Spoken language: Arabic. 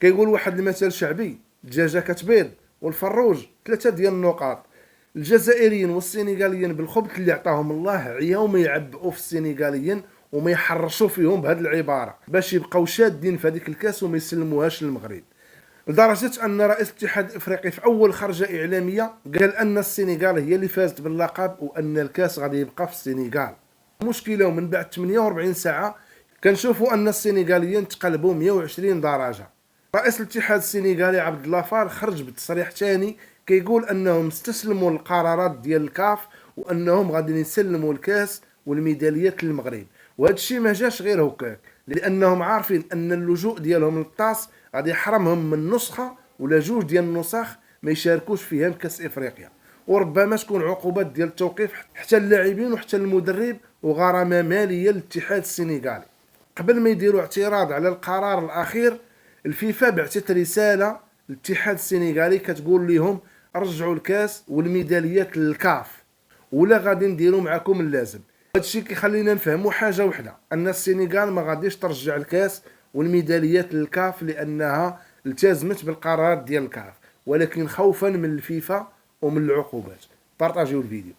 كيقول واحد المثل شعبي: الدجاجه كتبيض والفروج 3 ديال النقاط. الجزائريين والسنغاليين بالخبث اللي عطاهم الله عياو ما يعبئوا في السنغاليين وما يحرشوا فيهم بهذه العباره باش يبقاو شادين في هذيك الكاس وما يسلموهاش للمغرب، لدرجه ان رئيس الاتحاد الافريقي في اول خرجه اعلاميه قال ان السنغال هي اللي فازت باللقب وان الكاس غادي يبقى في السنغال. المشكله ومن بعد 48 ساعه كنشوفوا ان السنغاليين تقلبوا 120 درجه. رئيس الاتحاد السنغالي عبد الله فار خرج بتصريح ثاني كيقول انهم استسلموا للقرارات ديال الكاف وانهم غادي يسلموا الكاس والميداليات للمغرب، وهذا الشيء ما جاش غير هكاك، لانهم عارفين ان اللجوء ديالهم للطاس غادي يحرمهم من نسخه ولا 2 ديال النسخ ما يشاركوش فيها كاس افريقيا، وربما تكون عقوبات ديال التوقيف حتى اللاعبين وحتى المدرب وغرامه ماليه للاتحاد السنغالي. قبل ما يديروا اعتراض على القرار الاخير، الفيفا بعثت رساله للاتحاد السنغالي كتقول لهم رجعوا الكاس والميداليات للكاف ولا غادي نديروا معكم اللازم. هذا الشيء كيخلينا نفهموا حاجه وحده، ان السنغال ما غاديش ترجع الكاس والميداليات للكاف لانها التزمت بالقرارات ديال الكاف، ولكن خوفا من الفيفا ومن العقوبات. بارطاجيو الفيديو.